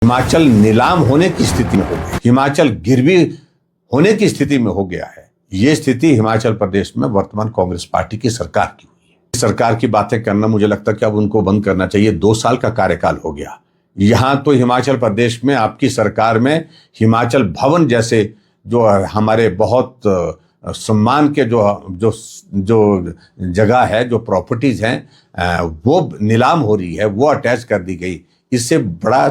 हिमाचल नीलाम होने की स्थिति में हो गया, हिमाचल गिरवी होने की स्थिति में हो गया है। ये स्थिति हिमाचल प्रदेश में वर्तमान कांग्रेस पार्टी की सरकार की हुई है। सरकार की बातें करना मुझे लगता है कि अब उनको बंद करना चाहिए। 2 साल का कार्यकाल हो गया। यहां तो हिमाचल प्रदेश में आपकी सरकार में हिमाचल भवन जैसे जो हमारे बहुत सम्मान के जो जगह है, जो प्रॉपर्टीज हैं, वो नीलाम हो रही है, वो अटैच कर दी गई। इससे बड़ा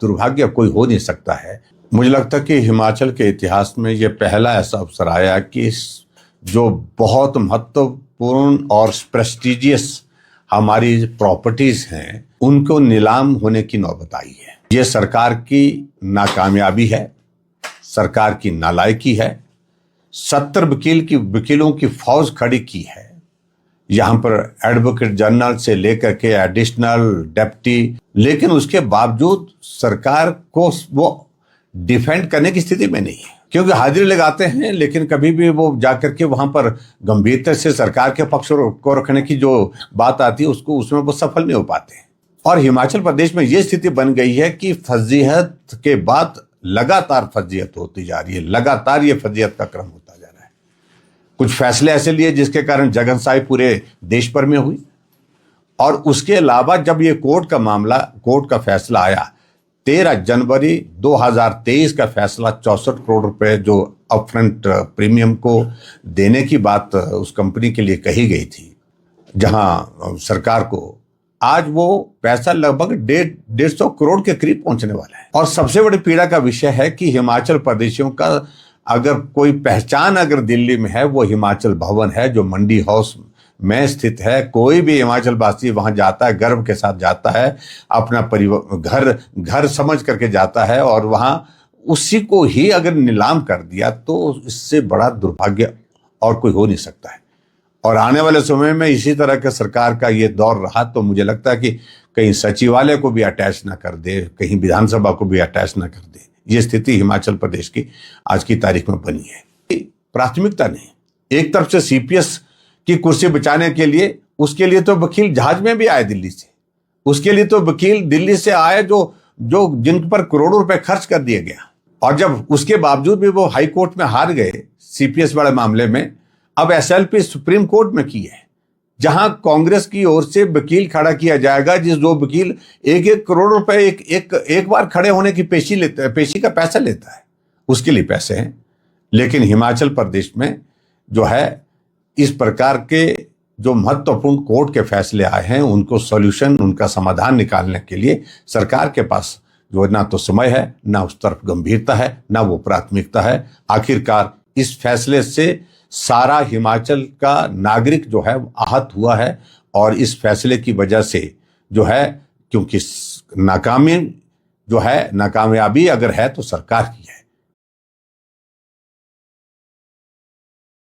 दुर्भाग्य कोई हो नहीं सकता है। मुझे लगता है कि हिमाचल के इतिहास में ये पहला ऐसा अवसर आया कि जो बहुत महत्वपूर्ण और प्रेस्टिजियस हमारी प्रॉपर्टीज हैं, उनको नीलाम होने की नौबत आई है। ये सरकार की नाकामयाबी है, सरकार की नालायकी है। 70 वकीलों की फौज खड़ी की है। यहां पर एडवोकेट जनरल से लेकर के एडिशनल डेप्टी, लेकिन उसके बावजूद सरकार को वो डिफेंड करने की स्थिति में नहीं है, क्योंकि हाजिरी लगाते हैं लेकिन कभी भी वो जाकर के वहां पर गंभीरता से सरकार के पक्ष को रखने की जो बात आती है उसमें वो सफल नहीं हो पाते। और हिमाचल प्रदेश में ये स्थिति बन गई है कि फजीहत के बाद लगातार फजीहत होती जा रही है, लगातार ये फजीहत का क्रम होता जा रहा है। कुछ फैसले ऐसे लिए जिसके कारण जगनसाई पूरे देश भर में हुई, और उसके अलावा जब ये कोर्ट का फैसला आया 13 जनवरी 2023 का फैसला, 64 करोड़ रुपए जो अपफ्रंट प्रीमियम को देने की बात उस कंपनी के लिए कही गई थी, जहां सरकार को आज वो पैसा लगभग 150 करोड़ के करीब पहुंचने वाला है। और सबसे बड़ी पीड़ा का विषय है कि हिमाचल प्रदेशियों का अगर कोई पहचान अगर दिल्ली में है, वो हिमाचल भवन है, जो मंडी हाउस में स्थित है। कोई भी हिमाचल वासी वहां जाता है, गर्व के साथ जाता है, अपना परिवार घर समझ करके जाता है, और वहां उसी को ही अगर नीलाम कर दिया तो इससे बड़ा दुर्भाग्य और कोई हो नहीं सकता है। और आने वाले समय में इसी तरह के सरकार का ये दौर रहा तो मुझे लगता है कि कहीं सचिवालय को भी अटैच ना कर दे, कहीं विधानसभा को भी अटैच ना कर दे। ये स्थिति हिमाचल प्रदेश की आज की तारीख में बनी है। प्राथमिकता नहीं, एक तरफ से सीपीएस की कुर्सी बचाने के लिए, उसके लिए तो वकील जहाज में भी आए दिल्ली से, उसके लिए तो वकील दिल्ली से आए जो जिन पर करोड़ों रुपए खर्च कर दिया गया। और जब उसके बावजूद भी वो हाई कोर्ट में हार गए सीपीएस वाले मामले में, अब एसएलपी सुप्रीम कोर्ट में की है, जहां कांग्रेस की ओर से वकील खड़ा किया जाएगा, जो वकील 1-1 करोड़ रुपए एक बार खड़े होने की पेशी का पैसा लेता है, उसके लिए पैसे हैं। लेकिन हिमाचल प्रदेश में जो है इस प्रकार के जो महत्वपूर्ण कोर्ट के फैसले आए हैं, उनको सॉल्यूशन, उनका समाधान निकालने के लिए सरकार के पास जो ना तो समय है, ना उस तरफ गंभीरता है, ना वो प्राथमिकता है। आखिरकार इस फैसले से सारा हिमाचल का नागरिक जो है आहत हुआ है, और इस फैसले की वजह से जो है, क्योंकि नाकामयाबी अगर है तो सरकार की है।